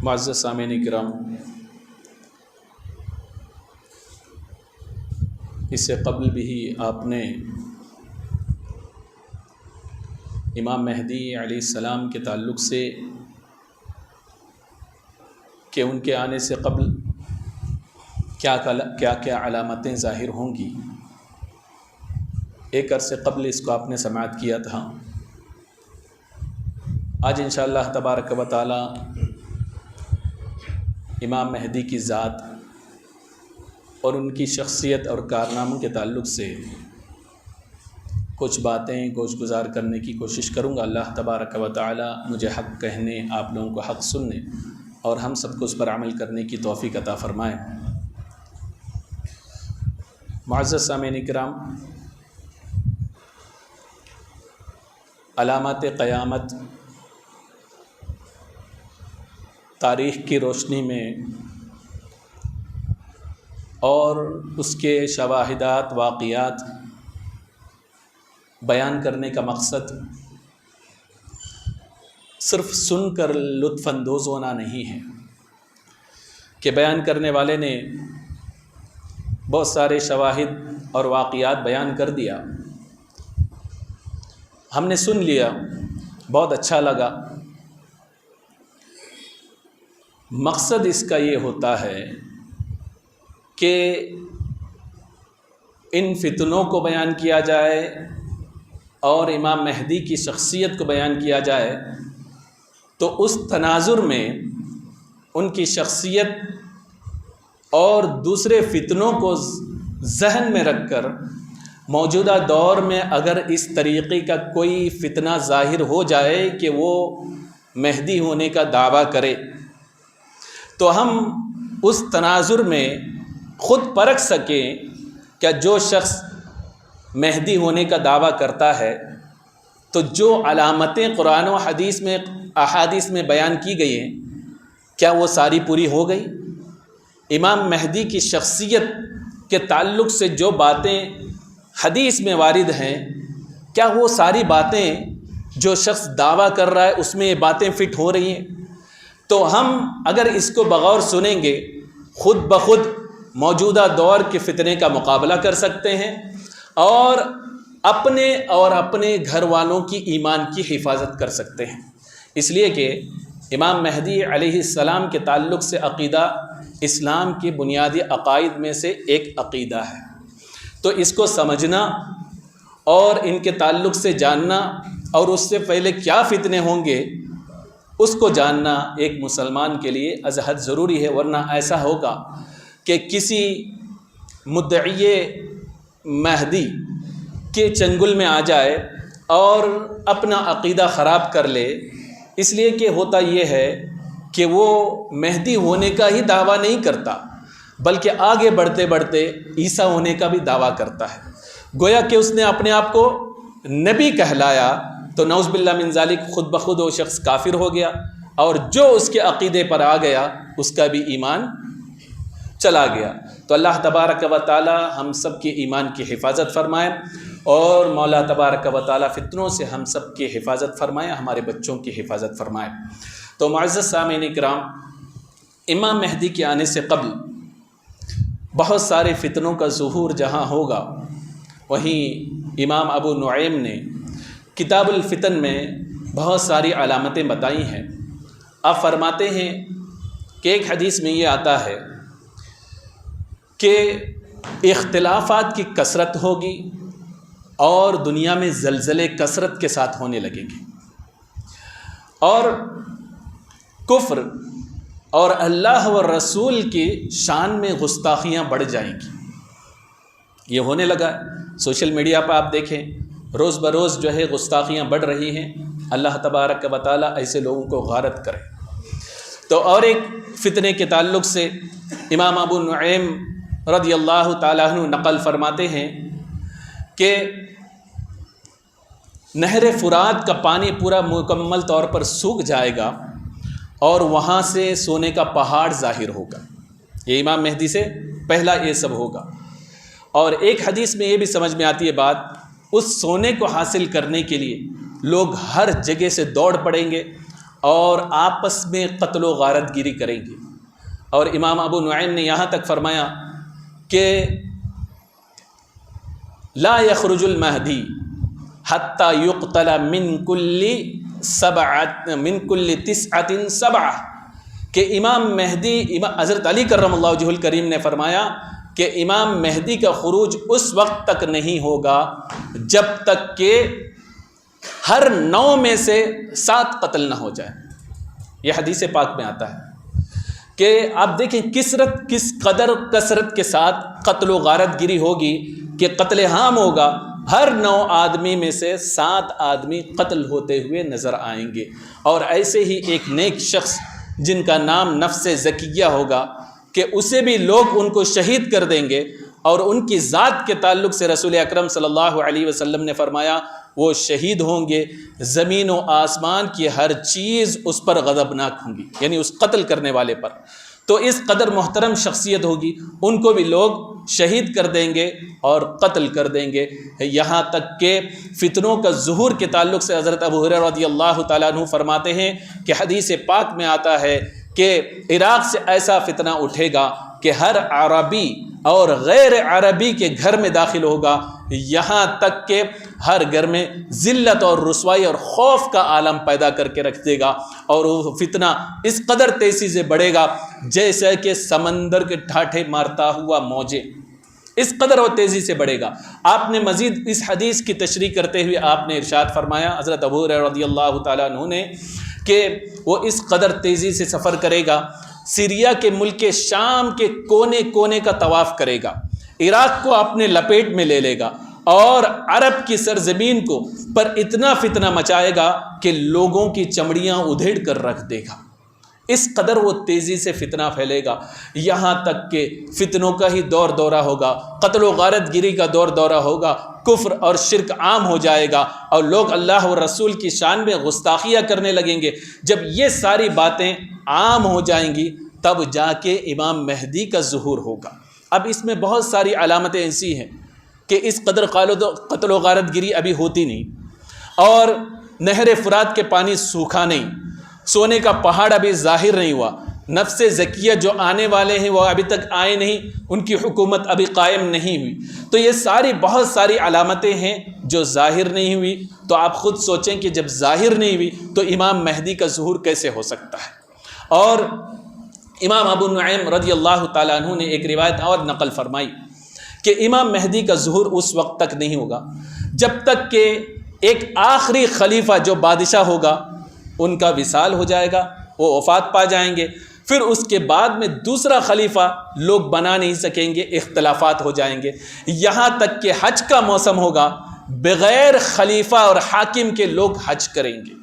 معزز سامعین کرام، اس سے قبل بھی آپ نے امام مہدی علیہ السلام کے تعلق سے کہ ان کے آنے سے قبل کیا کیا علامتیں ظاہر ہوں گی، ایک عرصے قبل اس کو آپ نے سماعت کیا تھا۔ آج انشاءاللہ تبارک و تعالی امام مہدی کی ذات اور ان کی شخصیت اور کارناموں کے تعلق سے کچھ باتیں گوش گزار کرنے کی کوشش کروں گا۔ اللہ تبارک و تعالی مجھے حق کہنے، آپ لوگوں کو حق سننے اور ہم سب کو اس پر عمل کرنے کی توفیق عطا فرمائے۔ معزز سامعین کرام، علامات قیامت تاریخ کی روشنی میں اور اس کے شواہدات واقعات بیان کرنے کا مقصد صرف سن کر لطف اندوز ہونا نہیں ہے کہ بیان کرنے والے نے بہت سارے شواہد اور واقعات بیان کر دیا، ہم نے سن لیا، بہت اچھا لگا۔ مقصد اس کا یہ ہوتا ہے کہ ان فتنوں کو بیان کیا جائے اور امام مہدی کی شخصیت کو بیان کیا جائے، تو اس تناظر میں ان کی شخصیت اور دوسرے فتنوں کو ذہن میں رکھ کر موجودہ دور میں اگر اس طریقے کا کوئی فتنہ ظاہر ہو جائے کہ وہ مہدی ہونے کا دعویٰ کرے، تو ہم اس تناظر میں خود پرکھ سکیں کہ جو شخص مہدی ہونے کا دعویٰ کرتا ہے تو جو علامتیں قرآن و حدیث میں احادیث میں بیان کی گئی ہیں، کیا وہ ساری پوری ہو گئی؟ امام مہدی کی شخصیت کے تعلق سے جو باتیں حدیث میں وارد ہیں، کیا وہ ساری باتیں جو شخص دعویٰ کر رہا ہے اس میں یہ باتیں فٹ ہو رہی ہیں؟ تو ہم اگر اس کو بغور سنیں گے، خود بخود موجودہ دور کے فتنے کا مقابلہ کر سکتے ہیں اور اپنے گھر والوں کی ایمان کی حفاظت کر سکتے ہیں۔ اس لیے کہ امام مہدی علیہ السلام کے تعلق سے عقیدہ اسلام کی بنیادی عقائد میں سے ایک عقیدہ ہے، تو اس کو سمجھنا اور ان کے تعلق سے جاننا اور اس سے پہلے کیا فتنے ہوں گے اس کو جاننا ایک مسلمان کے لیے از حد ضروری ہے، ورنہ ایسا ہوگا کہ کسی مدعی مہدی کے چنگل میں آ جائے اور اپنا عقیدہ خراب کر لے، اس لیے کہ ہوتا یہ ہے کہ وہ مہدی ہونے کا ہی دعویٰ نہیں کرتا بلکہ آگے بڑھتے بڑھتے عیسیٰ ہونے کا بھی دعویٰ کرتا ہے، گویا کہ اس نے اپنے آپ کو نبی کہلایا، تو نعوذ باللہ من ذالک خود بخود وہ شخص کافر ہو گیا، اور جو اس کے عقیدے پر آ گیا اس کا بھی ایمان چلا گیا۔ تو اللہ تبارک و تعالی ہم سب کے ایمان کی حفاظت فرمائے اور مولا تبارک و تعالی فتنوں سے ہم سب کی حفاظت فرمائے، ہمارے بچوں کی حفاظت فرمائے۔ تو معزز سامعین کرام، امام مہدی کے آنے سے قبل بہت سارے فتنوں کا ظہور جہاں ہوگا، وہیں امام ابو نعیم نے کتاب الفتن میں بہت ساری علامتیں بتائی ہیں۔ آپ فرماتے ہیں کہ ایک حدیث میں یہ آتا ہے کہ اختلافات کی کثرت ہوگی اور دنیا میں زلزلے کثرت کے ساتھ ہونے لگیں گے اور کفر اور اللہ و رسول کی شان میں گستاخیاں بڑھ جائیں گی۔ یہ ہونے لگا، سوشل میڈیا پہ آپ دیکھیں روز بروز جو ہے گستاخیاں بڑھ رہی ہیں۔ اللہ تبارک و تعالی ایسے لوگوں کو غارت کرے۔ تو اور ایک فتنے کے تعلق سے امام ابو نعیم رضی اللہ تعالیٰ عنہ نقل فرماتے ہیں کہ نہر فرات کا پانی پورا مکمل طور پر سوکھ جائے گا اور وہاں سے سونے کا پہاڑ ظاہر ہوگا۔ یہ امام مہدی سے پہلا یہ سب ہوگا۔ اور ایک حدیث میں یہ بھی سمجھ میں آتی ہے بات، اس سونے کو حاصل کرنے کے لیے لوگ ہر جگہ سے دوڑ پڑیں گے اور آپس میں قتل و غارت گیری کریں گے۔ اور امام ابو نعیم نے یہاں تک فرمایا کہ لا یخرج المہدی حتی یقتل من کل تسعۃ سبعہ، کہ امام مہدی، حضرت علی کرم اللہ وجہہ الکریم نے فرمایا کہ امام مہدی کا خروج اس وقت تک نہیں ہوگا جب تک کہ ہر 9 میں سے 7 قتل نہ ہو جائے۔ یہ حدیث پاک میں آتا ہے کہ آپ دیکھیں کس قدر کثرت کے ساتھ قتل و غارت گیری ہوگی کہ قتل عام ہوگا، ہر 9 آدمی میں سے 7 آدمی قتل ہوتے ہوئے نظر آئیں گے۔ اور ایسے ہی ایک نیک شخص جن کا نام نفس زکیہ ہوگا کہ اسے بھی لوگ ان کو شہید کر دیں گے، اور ان کی ذات کے تعلق سے رسول اکرم صلی اللہ علیہ وسلم نے فرمایا وہ شہید ہوں گے، زمین و آسمان کی ہر چیز اس پر غضبناک ہوں گی، یعنی اس قتل کرنے والے پر۔ تو اس قدر محترم شخصیت ہوگی، ان کو بھی لوگ شہید کر دیں گے اور قتل کر دیں گے۔ یہاں تک کہ فتنوں کا ظہور کے تعلق سے حضرت ابو ہریرہ رضی اللہ تعالیٰ عنہ فرماتے ہیں کہ حدیث پاک میں آتا ہے کہ عراق سے ایسا فتنہ اٹھے گا کہ ہر عربی اور غیر عربی کے گھر میں داخل ہوگا، یہاں تک کہ ہر گھر میں ذلت اور رسوائی اور خوف کا عالم پیدا کر کے رکھ دے گا، اور وہ فتنہ اس قدر تیزی سے بڑھے گا جیسے کہ سمندر کے ٹھاٹھے مارتا ہوا موجیں، اس قدر وہ تیزی سے بڑھے گا۔ آپ نے مزید اس حدیث کی تشریح کرتے ہوئے آپ نے ارشاد فرمایا حضرت ابو ہریرہ رضی اللہ تعالیٰ عنہ نے کہ وہ اس قدر تیزی سے سفر کرے گا، سیریا کے ملک شام کے کونے کونے کا طواف کرے گا، عراق کو اپنے لپیٹ میں لے لے گا، اور عرب کی سرزمین کو پر اتنا فتنہ مچائے گا کہ لوگوں کی چمڑیاں ادھیڑ کر رکھ دے گا۔ اس قدر وہ تیزی سے فتنہ پھیلے گا، یہاں تک کہ فتنوں کا ہی دور دورہ ہوگا، قتل و غارت گیری کا دور دورہ ہوگا، کفر اور شرک عام ہو جائے گا، اور لوگ اللہ و رسول کی شان میں گستاخیاں کرنے لگیں گے۔ جب یہ ساری باتیں عام ہو جائیں گی تب جا کے امام مہدی کا ظہور ہوگا۔ اب اس میں بہت ساری علامتیں ایسی ہیں کہ اس قدر قتل و غارت گیری ابھی ہوتی نہیں، اور نہر فرات کے پانی سوکھا نہیں، سونے کا پہاڑ ابھی ظاہر نہیں ہوا، نفس زکیہ جو آنے والے ہیں وہ ابھی تک آئے نہیں، ان کی حکومت ابھی قائم نہیں ہوئی۔ تو یہ ساری بہت ساری علامتیں ہیں جو ظاہر نہیں ہوئی، تو آپ خود سوچیں کہ جب ظاہر نہیں ہوئی تو امام مہدی کا ظہور کیسے ہو سکتا ہے۔ اور امام ابو نعیم رضی اللہ تعالیٰ عنہ نے ایک روایت اور نقل فرمائی کہ امام مہدی کا ظہور اس وقت تک نہیں ہوگا جب تک کہ ایک آخری خلیفہ جو بادشاہ ہوگا ان کا وصال ہو جائے گا، وہ وفات پا جائیں گے، پھر اس کے بعد میں دوسرا خلیفہ لوگ بنا نہیں سکیں گے، اختلافات ہو جائیں گے، یہاں تک کہ حج کا موسم ہوگا، بغیر خلیفہ اور حاکم کے لوگ حج کریں گے،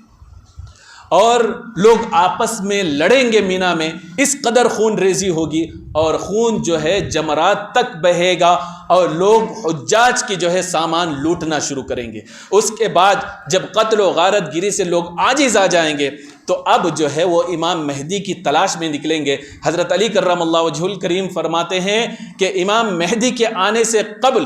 اور لوگ آپس میں لڑیں گے مینا میں، اس قدر خون ریزی ہوگی، اور خون جو ہے جمرات تک بہے گا، اور لوگ حجاج کی جو ہے سامان لوٹنا شروع کریں گے۔ اس کے بعد جب قتل و غارت گیری سے لوگ عاجز آ جائیں گے تو اب جو ہے وہ امام مہدی کی تلاش میں نکلیں گے۔ حضرت علی کرم اللہ وجہ الکریم فرماتے ہیں کہ امام مہدی کے آنے سے قبل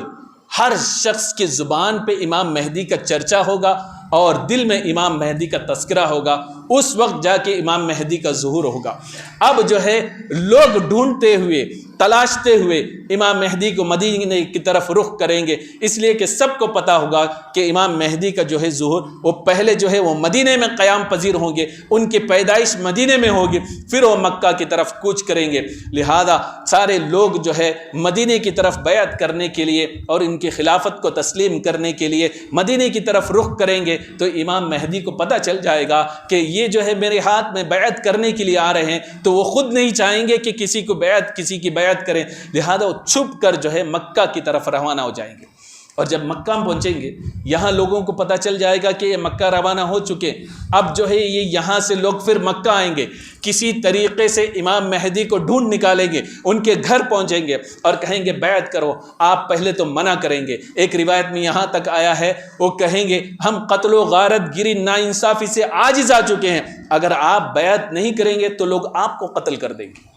ہر شخص کی زبان پہ امام مہدی کا چرچا ہوگا اور دل میں امام مہدی کا تذکرہ ہوگا، اس وقت جا کے امام مہدی کا ظہور ہوگا۔ اب جو ہے لوگ ڈھونڈتے ہوئے تلاشتے ہوئے امام مہدی کو مدینے کی طرف رخ کریں گے، اس لیے کہ سب کو پتہ ہوگا کہ امام مہدی کا جو ہے ظہور وہ پہلے جو ہے وہ مدینے میں قیام پذیر ہوں گے، ان کی پیدائش مدینے میں ہوگی، پھر وہ مکہ کی طرف کوچ کریں گے۔ لہذا سارے لوگ جو ہے مدینے کی طرف بیعت کرنے کے لیے اور ان کی خلافت کو تسلیم کرنے کے لیے مدینے کی طرف رخ کریں گے، تو امام مہدی کو پتہ چل جائے گا کہ یہ جو ہے میرے ہاتھ میں بیعت کرنے کے لیے آ رہے ہیں، تو وہ خود نہیں چاہیں گے کہ کسی کی بیعت کریں، لہذا وہ چھپ کر جو ہے مکہ کی طرف روانہ ہو جائیں گے۔ اور جب مکہ میں پہنچیں گے، یہاں لوگوں کو پتہ چل جائے گا کہ یہ مکہ روانہ ہو چکے، اب جو ہے یہ یہاں سے لوگ پھر مکہ آئیں گے، کسی طریقے سے امام مہدی کو ڈھونڈ نکالیں گے، ان کے گھر پہنچیں گے اور کہیں گے بیعت کرو۔ آپ پہلے تو منع کریں گے، ایک روایت میں یہاں تک آیا ہے وہ کہیں گے ہم قتل و غارت گیری ناانصافی سے عاجز آ چکے ہیں، اگر آپ بیعت نہیں کریں گے تو لوگ آپ کو قتل کر دیں گے،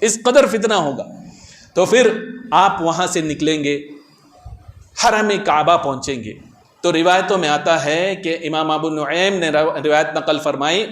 اس قدر فتنہ ہوگا۔ تو پھر آپ وہاں سے نکلیں گے، حرم کعبہ پہنچیں گے، تو روایتوں میں آتا ہے کہ امام ابو نعیم نے روایت نقل فرمائی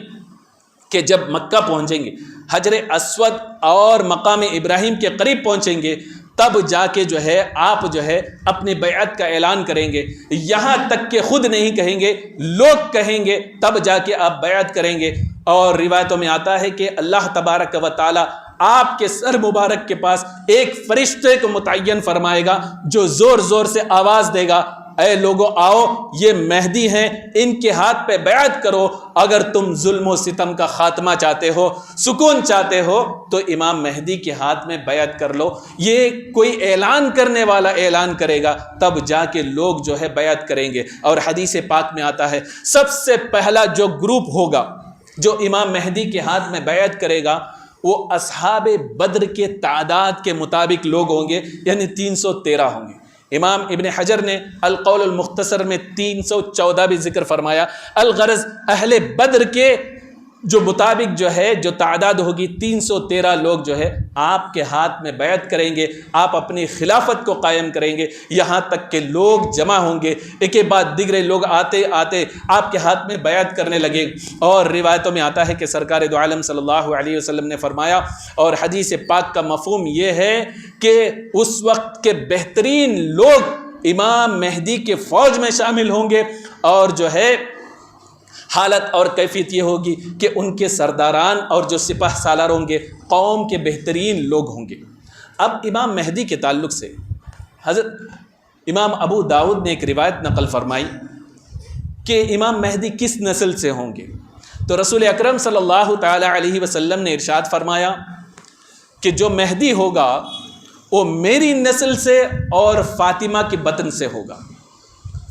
کہ جب مکہ پہنچیں گے، حجر اسود اور مقام ابراہیم کے قریب پہنچیں گے، تب جا کے جو ہے آپ جو ہے اپنی بیعت کا اعلان کریں گے۔ یہاں تک کہ خود نہیں کہیں گے، لوگ کہیں گے، تب جا کے آپ بیعت کریں گے۔ اور روایتوں میں آتا ہے کہ اللہ تبارک و تعالی آپ کے سر مبارک کے پاس ایک فرشتے کو متعین فرمائے گا جو زور زور سے آواز دے گا، اے لوگو آؤ، یہ مہدی ہیں، ان کے ہاتھ پہ بیعت کرو۔ اگر تم ظلم و ستم کا خاتمہ چاہتے ہو، سکون چاہتے ہو، تو امام مہدی کے ہاتھ میں بیعت کر لو۔ یہ کوئی اعلان کرنے والا اعلان کرے گا، تب جا کے لوگ جو ہے بیعت کریں گے۔ اور حدیث پاک میں آتا ہے سب سے پہلا جو گروپ ہوگا جو امام مہدی کے ہاتھ میں بیعت کرے گا، وہ اصحاب بدر کے تعداد کے مطابق لوگ ہوں گے، یعنی 313 ہوں گے۔ امام ابن حجر نے القول المختصر میں 314 بھی ذکر فرمایا۔ الغرض اہل بدر کے جو مطابق جو ہے جو تعداد ہوگی 313 لوگ جو ہے آپ کے ہاتھ میں بیعت کریں گے، آپ اپنی خلافت کو قائم کریں گے، یہاں تک کہ لوگ جمع ہوں گے، ایک کے بعد دیگرے لوگ آتے آتے آپ کے ہاتھ میں بیعت کرنے لگے۔ اور روایتوں میں آتا ہے کہ سرکار دو عالم صلی اللہ علیہ وسلم نے فرمایا، اور حدیث پاک کا مفہوم یہ ہے کہ اس وقت کے بہترین لوگ امام مہدی کے فوج میں شامل ہوں گے، اور جو ہے حالت اور کیفیت یہ ہوگی کہ ان کے سرداران اور جو سپہ سالار ہوں گے قوم کے بہترین لوگ ہوں گے۔ اب امام مہدی کے تعلق سے حضرت امام ابو داؤد نے ایک روایت نقل فرمائی کہ امام مہدی کس نسل سے ہوں گے، تو رسول اکرم صلی اللہ تعالی علیہ وسلم نے ارشاد فرمایا کہ جو مہدی ہوگا وہ میری نسل سے اور فاطمہ کے بطن سے ہوگا،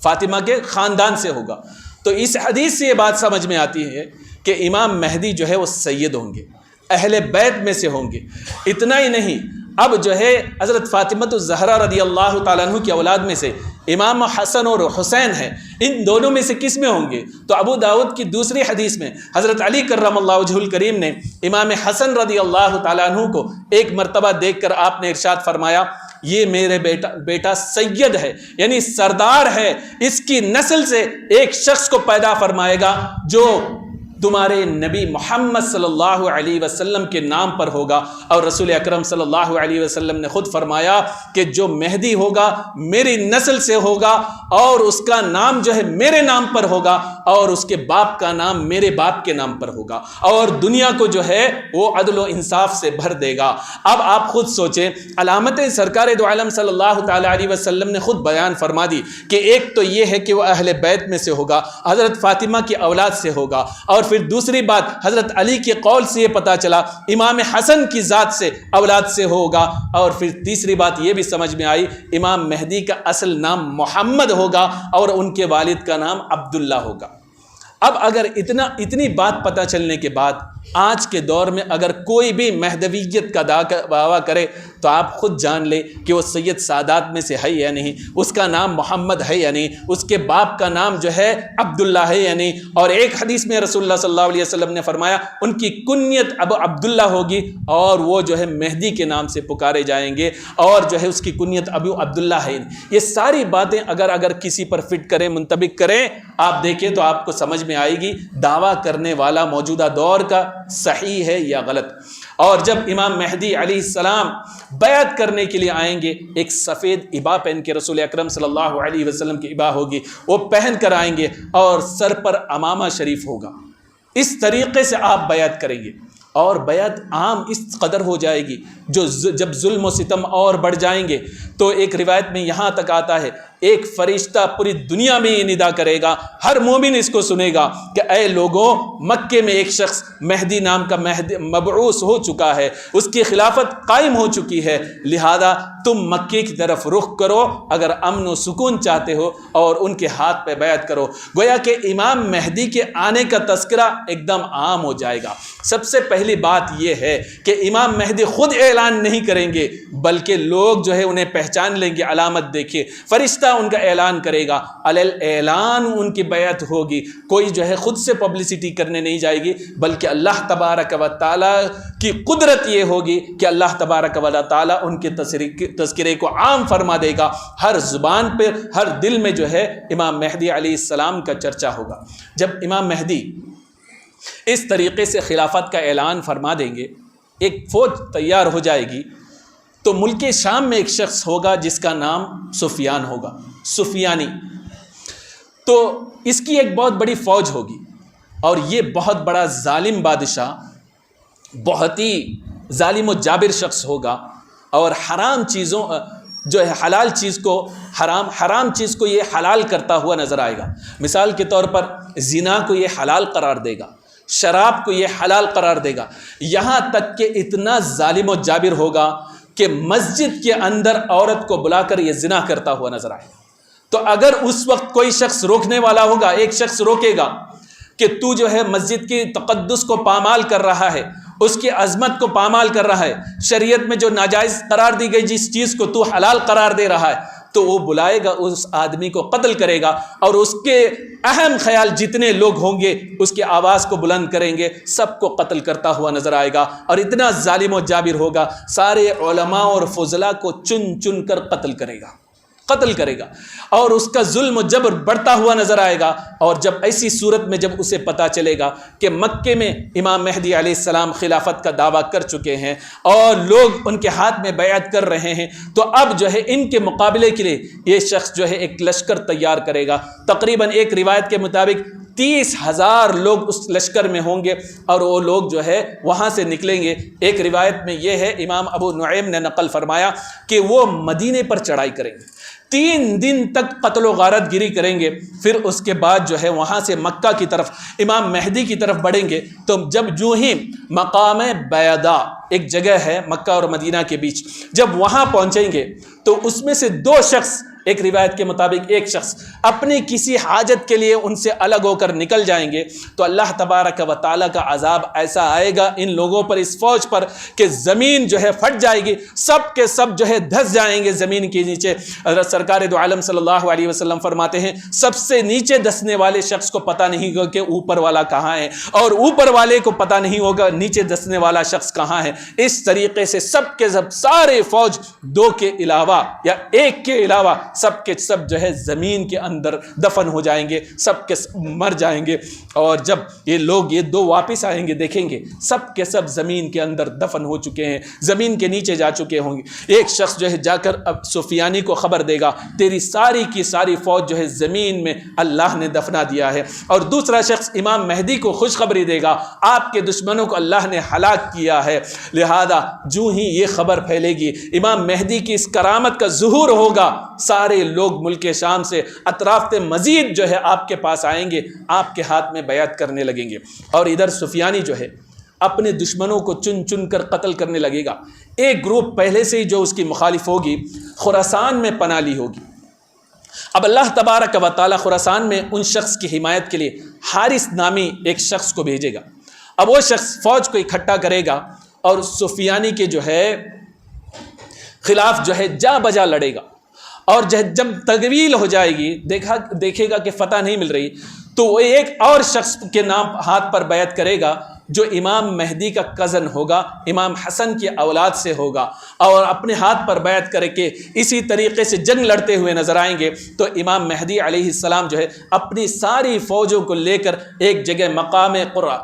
فاطمہ کے خاندان سے ہوگا۔ تو اس حدیث سے یہ بات سمجھ میں آتی ہے کہ امام مہدی جو ہے وہ سید ہوں گے، اہل بیت میں سے ہوں گے۔ اتنا ہی نہیں، اب جو ہے حضرت فاطمہ الزہرا رضی اللہ تعالیٰ عنہ کی اولاد میں سے امام حسن اور حسین ہیں، ان دونوں میں سے کس میں ہوں گے؟ تو ابو داؤد کی دوسری حدیث میں حضرت علی کرم اللہ وجہ الکریم نے امام حسن رضی اللہ تعالیٰ عنہ کو ایک مرتبہ دیکھ کر آپ نے ارشاد فرمایا، یہ میرے بیٹا سید ہے، یعنی سردار ہے، اس کی نسل سے ایک شخص کو پیدا فرمائے گا جو تمہارے نبی محمد صلی اللہ علیہ وسلم کے نام پر ہوگا۔ اور رسول اکرم صلی اللہ علیہ وسلم نے خود فرمایا کہ جو مہدی ہوگا میری نسل سے ہوگا، اور اس کا نام جو ہے میرے نام پر ہوگا، اور اس کے باپ کا نام میرے باپ کے نام پر ہوگا، اور دنیا کو جو ہے وہ عدل و انصاف سے بھر دے گا۔ اب آپ خود سوچیں، علامتیں سرکار دو عالم صلی اللہ تعالی علیہ وسلم نے خود بیان فرما دی کہ ایک تو یہ ہے کہ وہ اہل بیت میں سے ہوگا، حضرت فاطمہ کی اولاد سے ہوگا، اور پھر دوسری بات حضرت علی کے قول سے یہ پتا چلا امام حسن کی ذات سے اولاد سے ہوگا، اور پھر تیسری بات یہ بھی سمجھ میں آئی امام مہدی کا اصل نام محمد ہوگا اور ان کے والد کا نام عبداللہ ہوگا۔ اب اگر اتنی بات پتہ چلنے کے بعد آج کے دور میں اگر کوئی بھی مہدویت کا دعویٰ کرے تو آپ خود جان لیں کہ وہ سید سادات میں سے ہے یا نہیں، اس کا نام محمد ہے یا نہیں، اس کے باپ کا نام جو ہے عبداللہ ہے یا نہیں۔ اور ایک حدیث میں رسول اللہ صلی اللہ علیہ وسلم نے فرمایا ان کی کنیت ابو عبداللہ ہوگی، اور وہ جو ہے مہدی کے نام سے پکارے جائیں گے، اور جو ہے اس کی کنیت ابو عبداللہ ہے۔ یہ ساری باتیں اگر کسی پر فٹ کریں، منطبق کریں، آپ دیکھیں تو آپ کو سمجھ میں آئے گی دعویٰ کرنے والا موجودہ دور کا صحیح ہے یا غلط۔ اور جب امام مہدی علیہ السلام بیعت کرنے کے لیے آئیں گے، ایک سفید عبا پہن کے، رسول اکرم صلی اللہ علیہ وسلم کی عبا ہوگی، وہ پہن کر آئیں گے، اور سر پر امامہ شریف ہوگا۔ اس طریقے سے آپ بیعت کریں گے، اور بیعت عام اس قدر ہو جائے گی جب ظلم و ستم اور بڑھ جائیں گے تو ایک روایت میں یہاں تک آتا ہے ایک فرشتہ پوری دنیا میں یہ ندا کرے گا، ہر مومن اس کو سنے گا کہ اے لوگوں، مکے میں ایک شخص مہدی نام کا مبعوث ہو چکا ہے، اس کی خلافت قائم ہو چکی ہے، لہذا تم مکے کی طرف رخ کرو اگر امن و سکون چاہتے ہو، اور ان کے ہاتھ پہ بیعت کرو۔ گویا کہ امام مہدی کے آنے کا تذکرہ ایک دم عام ہو جائے گا۔ سب سے پہلی بات یہ ہے کہ امام مہدی خود اعلان نہیں کریں گے، بلکہ لوگ جو ہے انہیں پہچان لیں گے، علامت دیکھیں، فرشتہ ان کا اعلان کرے گا، علی اعلان ان کی بیعت ہوگی۔ کوئی جو ہے خود سے پبلسٹی کرنے نہیں جائے گی، بلکہ اللہ تبارک و تعالیٰ کی قدرت یہ ہوگی کہ اللہ تبارک و تعالیٰ ان کے تذکرے کو عام فرما دے گا، ہر زبان پہ، ہر دل میں جو ہے امام مہدی علیہ السلام کا چرچا ہوگا۔ جب امام مہدی اس طریقے سے خلافت کا اعلان فرما دیں گے، ایک فوج تیار ہو جائے گی، تو ملک شام میں ایک شخص ہوگا جس کا نام سفیان ہوگا، سفیانی، تو اس کی ایک بہت بڑی فوج ہوگی، اور یہ بہت بڑا ظالم بادشاہ، بہت ہی ظالم و جابر شخص ہوگا، اور حرام چیزوں جو ہے حلال چیز کو حرام چیز کو یہ حلال کرتا ہوا نظر آئے گا۔ مثال کے طور پر زنا کو یہ حلال قرار دے گا، شراب کو یہ حلال قرار دے گا، یہاں تک کہ اتنا ظالم و جابر ہوگا کہ مسجد کے اندر عورت کو بلا کر یہ زنا کرتا ہوا نظر آئے گا۔ تو اگر اس وقت کوئی شخص روکنے والا ہوگا، ایک شخص روکے گا کہ تو جو ہے مسجد کی تقدس کو پامال کر رہا ہے، اس کی عظمت کو پامال کر رہا ہے، شریعت میں جو ناجائز قرار دی گئی جس چیز کو تو حلال قرار دے رہا ہے، تو وہ بلائے گا، اس آدمی کو قتل کرے گا، اور اس کے اہم خیال جتنے لوگ ہوں گے اس کی آواز کو بلند کریں گے، سب کو قتل کرتا ہوا نظر آئے گا، اور اتنا ظالم و جابر ہوگا سارے علماء اور فضلاء کو چن چن کر قتل کرے گا، اور اس کا ظلم و جبر بڑھتا ہوا نظر آئے گا۔ اور جب ایسی صورت میں جب اسے پتہ چلے گا کہ مکے میں امام مہدی علیہ السلام خلافت کا دعویٰ کر چکے ہیں اور لوگ ان کے ہاتھ میں بیعت کر رہے ہیں، تو اب جو ہے ان کے مقابلے کے لیے یہ شخص جو ہے ایک لشکر تیار کرے گا۔ تقریباً ایک روایت کے مطابق 30,000 لوگ اس لشکر میں ہوں گے، اور وہ لوگ جو ہے وہاں سے نکلیں گے۔ ایک روایت میں یہ ہے، امام ابو نعیم نے نقل فرمایا کہ وہ مدینے پر چڑھائی کریں گے، 3 دن تک قتل و غارت گیری کریں گے، پھر اس کے بعد جو ہے وہاں سے مکہ کی طرف امام مہدی کی طرف بڑھیں گے۔ تو جب جو ہی مقام بیدا ایک جگہ ہے مکہ اور مدینہ کے بیچ، جب وہاں پہنچیں گے تو اس میں سے 2 شخص، ایک روایت کے مطابق ایک شخص اپنی کسی حاجت کے لیے ان سے الگ ہو کر نکل جائیں گے، تو اللہ تبارک و تعالیٰ کا عذاب ایسا آئے گا ان لوگوں پر، اس فوج پر، کہ زمین جو ہے پھٹ جائے گی، سب کے سب جو ہے دھس جائیں گے زمین کے نیچے۔ سرکار دو عالم صلی اللہ علیہ وسلم فرماتے ہیں سب سے نیچے دھسنے والے شخص کو پتہ نہیں ہوگا کہ اوپر والا کہاں ہے، اور اوپر والے کو پتہ نہیں ہوگا نیچے دھسنے والا شخص کہاں ہے۔ اس طریقے سے سب کے سب سارے فوج 2 کے علاوہ یا 1 کے علاوہ سب کے سب جو ہے زمین کے اندر دفن ہو جائیں گے، سب کے سب مر جائیں گے۔ اور جب یہ لوگ یہ 2 واپس آئیں گے، دیکھیں گے سب کے سب زمین کے اندر دفن ہو چکے ہیں، زمین کے نیچے جا چکے ہوں گے۔ ایک شخص جو ہے جا کر اب سفیانی کو خبر دے گا تیری ساری کی ساری فوج جو ہے زمین میں اللہ نے دفنا دیا ہے، اور دوسرا شخص امام مہدی کو خوشخبری دے گا آپ کے دشمنوں کو اللہ نے ہلاک کیا ہے۔ لہذا جو ہی یہ خبر پھیلے گی، امام مہدی کی اس کرامت کا ظہور ہوگا، سارے لوگ ملک شام سے اطراف سے مزید جو ہے آپ کے پاس آئیں گے، آپ کے ہاتھ میں بیعت کرنے لگیں گے۔ اور ادھر سفیانی جو ہے اپنے دشمنوں کو چن چن کر قتل کرنے لگے گا۔ ایک گروپ پہلے سے ہی جو اس کی مخالف ہوگی خراسان میں پناہ لی ہوگی۔ اب اللہ تبارک و تعالی خراسان میں ان شخص کی حمایت کے لیے حارث نامی ایک شخص کو بھیجے گا۔ اب وہ شخص فوج کو اکٹھا کرے گا اور سفیانی کے جو ہے خلاف جو ہے جا بجا لڑے گا، اور جب طویل ہو جائے گی، دیکھے گا کہ فتح نہیں مل رہی، تو وہ ایک اور شخص کے نام ہاتھ پر بیعت کرے گا جو امام مہدی کا کزن ہوگا، امام حسن کی اولاد سے ہوگا، اور اپنے ہاتھ پر بیعت کرے کہ اسی طریقے سے جنگ لڑتے ہوئے نظر آئیں گے۔ تو امام مہدی علیہ السلام جو ہے اپنی ساری فوجوں کو لے کر ایک جگہ مقام قرہ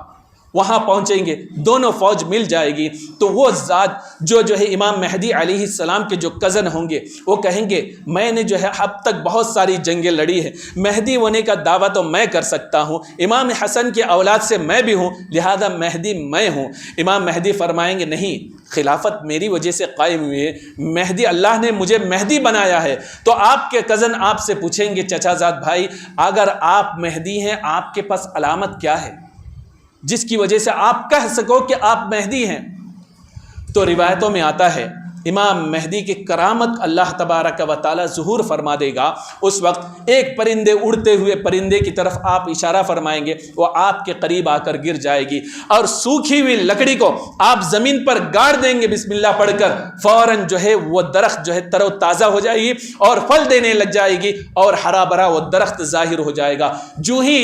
وہاں پہنچیں گے، دونوں فوج مل جائے گی، تو وہ ذات جو ہے امام مہدی علیہ السلام کے جو کزن ہوں گے وہ کہیں گے میں نے جو ہے اب تک بہت ساری جنگیں لڑی ہیں، مہدی ہونے کا دعویٰ تو میں کر سکتا ہوں، امام حسن کی اولاد سے میں بھی ہوں، لہذا مہدی میں ہوں۔ امام مہدی فرمائیں گے نہیں، خلافت میری وجہ سے قائم ہوئی ہے، مہدی اللہ نے مجھے مہدی بنایا ہے۔ تو آپ کے کزن آپ سے پوچھیں گے چچا زاد بھائی اگر آپ مہدی ہیں آپ کے پاس علامت کیا ہے جس کی وجہ سے آپ کہہ سکو کہ آپ مہدی ہیں؟ تو روایتوں میں آتا ہے امام مہدی کی کرامت اللہ تبارک و تعالی ظہور فرما دے گا۔ اس وقت ایک پرندے اڑتے ہوئے پرندے کی طرف آپ اشارہ فرمائیں گے، وہ آپ کے قریب آ کر گر جائے گی، اور سوکھی ہوئی لکڑی کو آپ زمین پر گاڑ دیں گے بسم اللہ پڑھ کر، فوراً جو ہے وہ درخت جو ہے تر و تازہ ہو جائے گی اور پھل دینے لگ جائے گی، اور ہرا بھرا وہ درخت ظاہر ہو جائے گا۔ جو ہی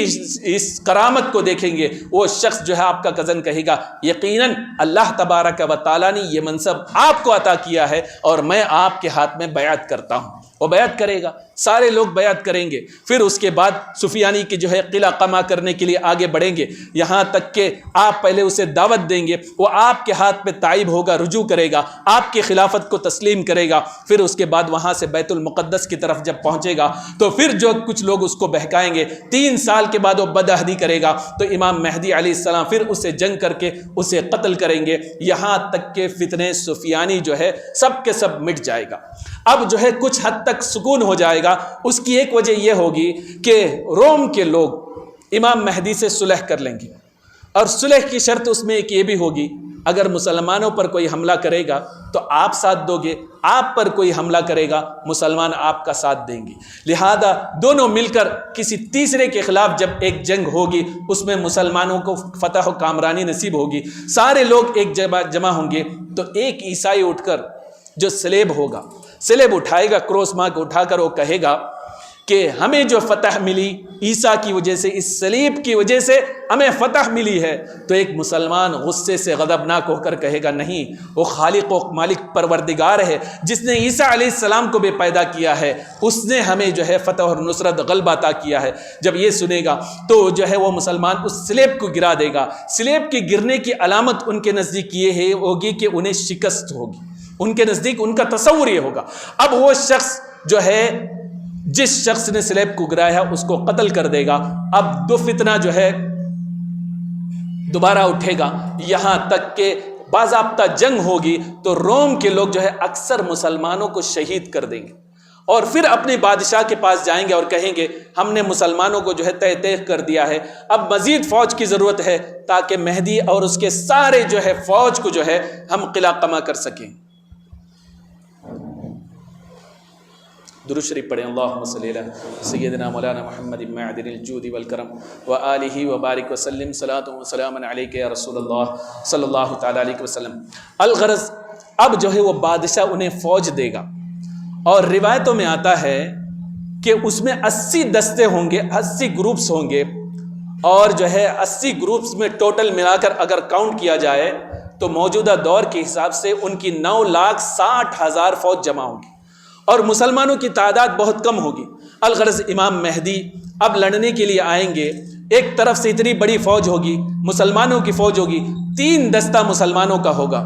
اس کرامت کو دیکھیں گے وہ شخص جو ہے آپ کا کزن کہے گا یقیناً اللہ تبارک و تعالی نے یہ منصب آپ کو عطا کیا ہے اور میں آپ کے ہاتھ میں بیعت کرتا ہوں۔ وہ بیعت کرے گا، سارے لوگ بیعت کریں گے. پھر اس کے بعد سفیانی کی جو ہے قلعہ قمع کرنے کے لیے آگے بڑھیں گے، یہاں تک کہ آپ پہلے اسے دعوت دیں گے، وہ آپ کے ہاتھ پہ تائب ہوگا، رجوع کرے گا، آپ کی خلافت کو تسلیم کرے گا. پھر اس کے بعد وہاں سے بیت المقدس کی طرف جب پہنچے گا تو پھر جو کچھ لوگ اس کو بہکائیں گے، 3 سال کے بعد وہ بدعہدی کرے گا تو امام مہدی علیہ السلام پھر اسے جنگ کر کے اسے قتل کریں گے، یہاں تک کہ فتنہ سفیانی جو ہے سب کے سب مٹ جائے گا. اب جو ہے کچھ حد تک سکون ہو جائے گا. اس کی ایک وجہ یہ ہوگی کہ روم کے لوگ امام مہدی سے صلح کر لیں گے، اور صلح کی شرط اس میں ایک یہ بھی ہوگی، اگر مسلمانوں پر کوئی حملہ کرے گا تو آپ ساتھ دو گے، آپ پر کوئی حملہ کرے گا مسلمان آپ کا ساتھ دیں گے. لہذا دونوں مل کر کسی تیسرے کے خلاف جب ایک جنگ ہوگی اس میں مسلمانوں کو فتح و کامرانی نصیب ہوگی، سارے لوگ ایک جمع ہوں گے، تو ایک عیسائی اٹھ کر جو سلیب ہوگا، سلیب اٹھائے گا، کروس مارک اٹھا کر وہ کہے گا کہ ہمیں جو فتح ملی عیسیٰ کی وجہ سے، اس سلیب کی وجہ سے ہمیں فتح ملی ہے. تو ایک مسلمان غصے سے غضبناک ہو کر کہے گا نہیں، وہ خالق و مالک پروردگار ہے جس نے عیسیٰ علیہ السلام کو بھی پیدا کیا ہے، اس نے ہمیں جو ہے فتح اور نصرت غلبہ عطا کیا ہے. جب یہ سنے گا تو جو ہے وہ مسلمان اس سلیب کو گرا دے گا. سلیب کے گرنے کی علامت ان کے نزدیک یہ ہوگی کہ انہیں شکست ہوگی، ان کے نزدیک ان کا تصور یہ ہوگا. اب وہ شخص جو ہے جس شخص نے سلیب کو گرایا اس کو قتل کر دے گا. اب دو فتنہ جو ہے دوبارہ اٹھے گا، یہاں تک کہ باضابطہ جنگ ہوگی تو روم کے لوگ جو ہے اکثر مسلمانوں کو شہید کر دیں گے، اور پھر اپنے بادشاہ کے پاس جائیں گے اور کہیں گے ہم نے مسلمانوں کو جو ہے تہ کر دیا ہے، اب مزید فوج کی ضرورت ہے تاکہ مہدی اور اس کے سارے جو ہے فوج کو جو ہے ہم قلعہ قمع کر سکیں. درود شریف پڑھیں. اللہم صلی علی سیدنا مولانا محمد معدن الجود والکرم وآلہ وبارک وسلم. صلاۃ و سلام علیک یا رسول اللہ صلی اللہ تعالی علیہ وسلم. الغرض اب جو ہے وہ بادشاہ انہیں فوج دے گا، اور روایتوں میں آتا ہے کہ اس میں 80 دستے ہوں گے، 80 گروپس ہوں گے، اور جو ہے 80 گروپس میں ٹوٹل ملا کر اگر کاؤنٹ کیا جائے تو موجودہ دور کے حساب سے ان کی 9,60,000 فوج جمع ہوگی، اور مسلمانوں کی تعداد بہت کم ہوگی. الغرض امام مہدی اب لڑنے کے لیے آئیں گے، ایک طرف سے اتنی بڑی فوج ہوگی، مسلمانوں کی فوج ہوگی، 3 دستہ مسلمانوں کا ہوگا.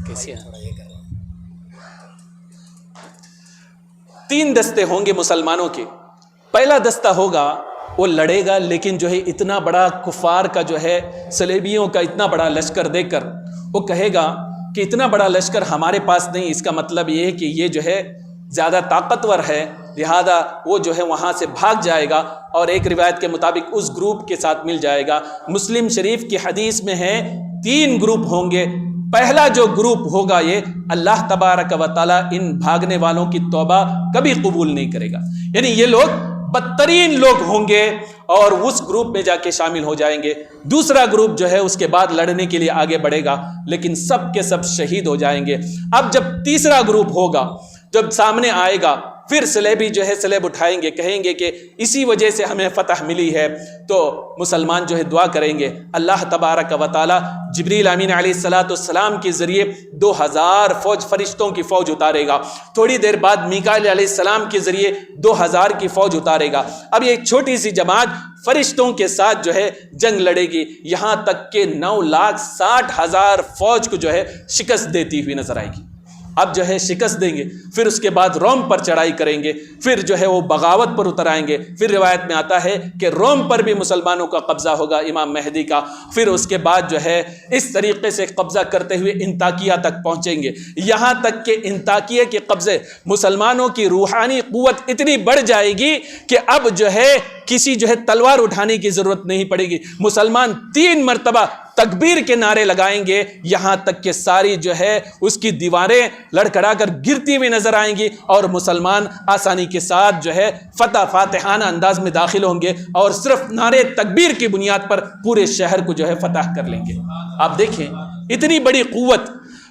کیسے 3 دستے ہوں گے مسلمانوں کے. پہلا دستہ ہوگا وہ لڑے گا، لیکن جو ہے اتنا بڑا کفار کا جو ہے صلیبیوں کا اتنا بڑا لشکر دیکھ کر وہ کہے گا کہ اتنا بڑا لشکر ہمارے پاس نہیں، اس کا مطلب یہ ہے کہ یہ جو ہے زیادہ طاقتور ہے، لہذا وہ جو ہے وہاں سے بھاگ جائے گا اور ایک روایت کے مطابق اس گروپ کے ساتھ مل جائے گا. مسلم شریف کی حدیث میں ہے 3 گروپ ہوں گے. پہلا جو گروپ ہوگا یہ اللہ تبارک و تعالیٰ ان بھاگنے والوں کی توبہ کبھی قبول نہیں کرے گا، یعنی یہ لوگ بدترین لوگ ہوں گے اور اس گروپ میں جا کے شامل ہو جائیں گے. دوسرا گروپ جو ہے اس کے بعد لڑنے کے لیے آگے بڑھے گا، لیکن سب کے سب شہید ہو جائیں گے. اب جب تیسرا گروپ ہوگا، جب سامنے آئے گا، پھر سلیبی جو ہے سلیب اٹھائیں گے، کہیں گے کہ اسی وجہ سے ہمیں فتح ملی ہے، تو مسلمان جو ہے دعا کریں گے. اللہ تبارک و تعالی جبریل امین علیہ السلام کے ذریعے 2000 فوج فرشتوں کی فوج اتارے گا. تھوڑی دیر بعد میکائیل علیہ السلام کے ذریعے 2000 کی فوج اتارے گا. اب یہ ایک چھوٹی سی جماعت فرشتوں کے ساتھ جو ہے جنگ لڑے گی، یہاں تک کہ 9,60,000 فوج کو جو ہے شکست دیتی ہوئی نظر آئے گی. اب جو ہے شکست دیں گے، پھر اس کے بعد روم پر چڑھائی کریں گے، پھر جو ہے وہ بغاوت پر اتر آئیں گے. پھر روایت میں آتا ہے کہ روم پر بھی مسلمانوں کا قبضہ ہوگا امام مہدی کا. پھر اس کے بعد جو ہے اس طریقے سے قبضہ کرتے ہوئے انطاکیہ تک پہنچیں گے، یہاں تک کہ انطاکیہ کے قبضے مسلمانوں کی روحانی قوت اتنی بڑھ جائے گی کہ اب جو ہے کسی جو ہے تلوار اٹھانے کی ضرورت نہیں پڑے گی. مسلمان 3 مرتبہ تکبیر کے نعرے لگائیں گے، یہاں تک کہ ساری جو ہے اس کی دیواریں لڑکھڑا کر گرتی ہوئی نظر آئیں گی، اور مسلمان آسانی کے ساتھ جو ہے فتح فاتحانہ انداز میں داخل ہوں گے، اور صرف نعرے تکبیر کی بنیاد پر پورے شہر کو جو ہے فتح کر لیں گے. آپ دیکھیں اتنی بڑی قوت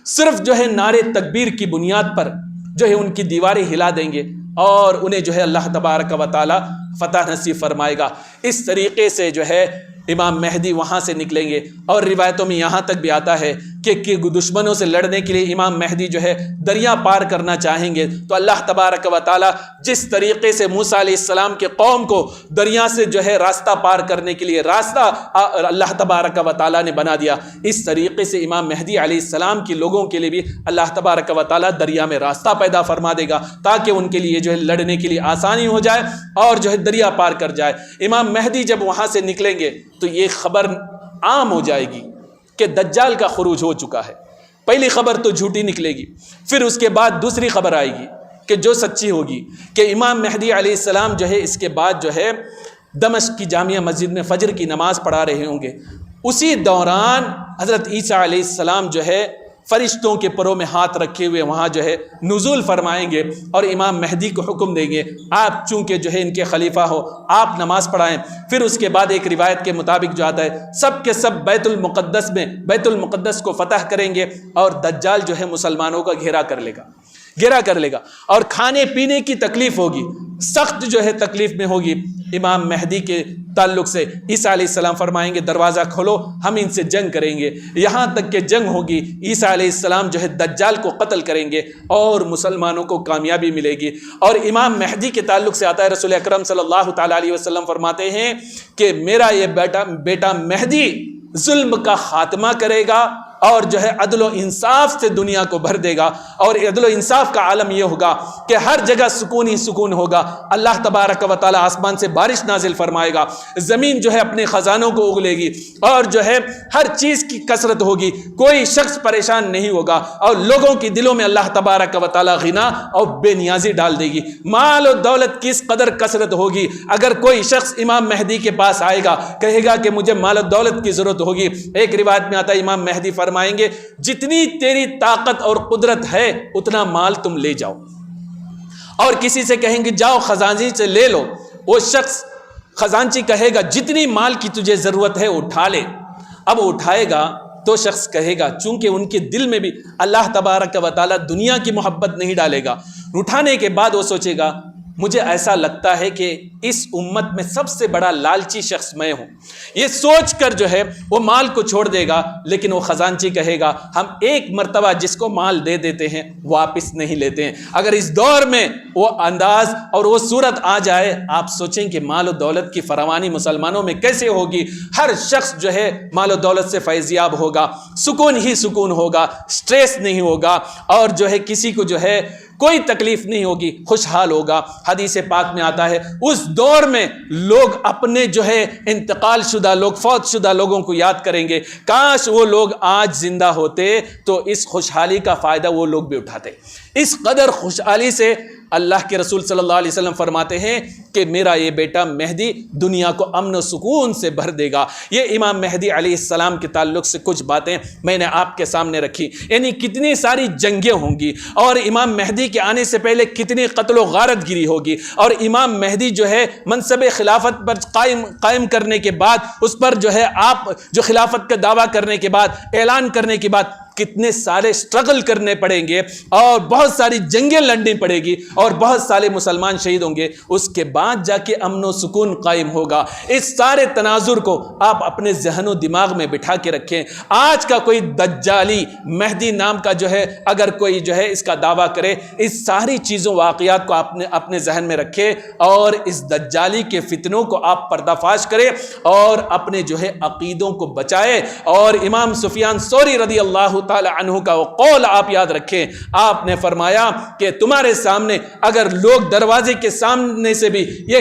صرف جو ہے نعرے تکبیر کی بنیاد پر جو ہے ان کی دیواریں ہلا دیں گے، اور انہیں جو ہے اللہ تبارک و تعالی فتح نصیب فرمائے گا. اس طریقے سے جو ہے امام مہدی وہاں سے نکلیں گے. اور روایتوں میں یہاں تک بھی آتا ہے کہ دشمنوں سے لڑنے کے لیے امام مہدی جو ہے دریا پار کرنا چاہیں گے، تو اللہ تبارک و تعالیٰ جس طریقے سے موسیٰ علیہ السلام کے قوم کو دریا سے جو ہے راستہ پار کرنے کے لیے راستہ اللہ تبارک و تعالیٰ نے بنا دیا، اس طریقے سے امام مہدی علیہ السلام کے لوگوں کے لیے بھی اللہ تبارک و تعالیٰ دریا میں راستہ پیدا فرما دے گا، تاکہ ان کے لیے جو ہے لڑنے کے لیے آسانی ہو جائے اور جو ہے دریا پار کر جائے۔ امام مہدی جب وہاں سے نکلیں گے تو یہ خبر عام ہو جائے گی کہ دجال کا خروج ہو چکا ہے۔ پہلی خبر تو جھوٹی نکلے گی، پھر اس کے بعد دوسری خبر آئے گی کہ جو سچی ہوگی، کہ امام مہدی علیہ السلام جو ہے اس کے بعد جو ہے دمشق کی جامعہ مسجد میں فجر کی نماز پڑھا رہے ہوں گے، اسی دوران حضرت عیسیٰ علیہ السلام جو ہے فرشتوں کے پروں میں ہاتھ رکھے ہوئے وہاں جو ہے نزول فرمائیں گے اور امام مہدی کو حکم دیں گے، آپ چونکہ جو ہے ان کے خلیفہ ہو آپ نماز پڑھائیں۔ پھر اس کے بعد ایک روایت کے مطابق جو آتا ہے سب کے سب بیت المقدس کو فتح کریں گے اور دجال جو ہے مسلمانوں کا گھیرا کر لے گا اور کھانے پینے کی تکلیف ہوگی، سخت جو ہے تکلیف میں ہوگی۔ امام مہدی کے تعلق سے عیسیٰ علیہ السلام فرمائیں گے دروازہ کھولو، ہم ان سے جنگ کریں گے، یہاں تک کہ جنگ ہوگی، عیسیٰ علیہ السلام جو ہے دجال کو قتل کریں گے اور مسلمانوں کو کامیابی ملے گی۔ اور امام مہدی کے تعلق سے آتا ہے رسول اکرم صلی اللہ تعالیٰ علیہ وسلم فرماتے ہیں کہ میرا یہ بیٹا مہدی ظلم کا خاتمہ کرے گا اور جو ہے عدل و انصاف سے دنیا کو بھر دے گا، اور عدل و انصاف کا عالم یہ ہوگا کہ ہر جگہ سکون ہی سکون ہوگا، اللہ تبارک و تعالیٰ آسمان سے بارش نازل فرمائے گا، زمین جو ہے اپنے خزانوں کو اگلے گی اور جو ہے ہر چیز کی کثرت ہوگی، کوئی شخص پریشان نہیں ہوگا، اور لوگوں کی دلوں میں اللہ تبارک و تعالیٰ غنا اور بے نیازی ڈال دے گی۔ مال و دولت کی اس قدر کثرت ہوگی، اگر کوئی شخص امام مہدی کے پاس آئے گا کہے گا کہ مجھے مال و دولت کی ضرورت ہوگی، ایک روایت میں آتا ہے امام مہدی فرمائیں گے جتنی تیری طاقت اور قدرت ہے اتنا مال تم لے جاؤ، اور کسی سے کہیں گے جاؤ خزانچی سے لے لو، وہ شخص خزانچی کہے گا جتنی مال کی تجھے ضرورت ہے اٹھا لے۔ اب وہ اٹھائے گا تو شخص کہے گا، چونکہ ان کے دل میں بھی اللہ تبارک و تعالیٰ دنیا کی محبت نہیں ڈالے گا، اٹھانے کے بعد وہ سوچے گا مجھے ایسا لگتا ہے کہ اس امت میں سب سے بڑا لالچی شخص میں ہوں، یہ سوچ کر جو ہے وہ مال کو چھوڑ دے گا، لیکن وہ خزانچی کہے گا ہم ایک مرتبہ جس کو مال دے دیتے ہیں واپس نہیں لیتے ہیں۔ اگر اس دور میں وہ انداز اور وہ صورت آ جائے، آپ سوچیں کہ مال و دولت کی فراوانی مسلمانوں میں کیسے ہوگی، ہر شخص جو ہے مال و دولت سے فیضیاب ہوگا، سکون ہی سکون ہوگا، سٹریس نہیں ہوگا، اور جو ہے کسی کو جو ہے کوئی تکلیف نہیں ہوگی، خوشحال ہوگا۔ حدیث پاک میں آتا ہے اس دور میں لوگ اپنے جو ہے انتقال شدہ لوگ، فوت شدہ لوگوں کو یاد کریں گے، کاش وہ لوگ آج زندہ ہوتے تو اس خوشحالی کا فائدہ وہ لوگ بھی اٹھاتے۔ اس قدر خوشحالی سے اللہ کے رسول صلی اللہ علیہ وسلم فرماتے ہیں کہ میرا یہ بیٹا مہدی دنیا کو امن و سکون سے بھر دے گا۔ یہ امام مہدی علیہ السلام کے تعلق سے کچھ باتیں میں نے آپ کے سامنے رکھی، یعنی کتنی ساری جنگیں ہوں گی، اور امام مہدی کے آنے سے پہلے کتنی قتل و غارت گری ہوگی، اور امام مہدی جو ہے منصب خلافت پر قائم کرنے کے بعد، اس پر جو ہے آپ جو خلافت کا دعویٰ کرنے کے بعد، اعلان کرنے کے بعد کتنے سارے سٹرگل کرنے پڑیں گے اور بہت ساری جنگیں لڑنی پڑے گی اور بہت سارے مسلمان شہید ہوں گے، اس کے بعد جا کے امن و سکون قائم ہوگا۔ اس سارے تناظر کو آپ اپنے ذہن و دماغ میں بٹھا کے رکھیں۔ آج کا کوئی دجالی مہدی نام کا جو ہے اگر کوئی جو ہے اس کا دعویٰ کرے، اس ساری چیزوں واقعات کو اپنے ذہن میں رکھے اور اس دجالی کے فتنوں کو آپ پردہ فاش کرے اور اپنے جو ہے عقیدوں کو بچائے۔ اور امام سفیان ثوری رضی اللہ تعالی عنہ کا وہ قول آپ یاد رکھیں، آپ نے فرمایا کہ تمہارے سامنے اگر لوگ دروازے کے سامنے سے بھی یہ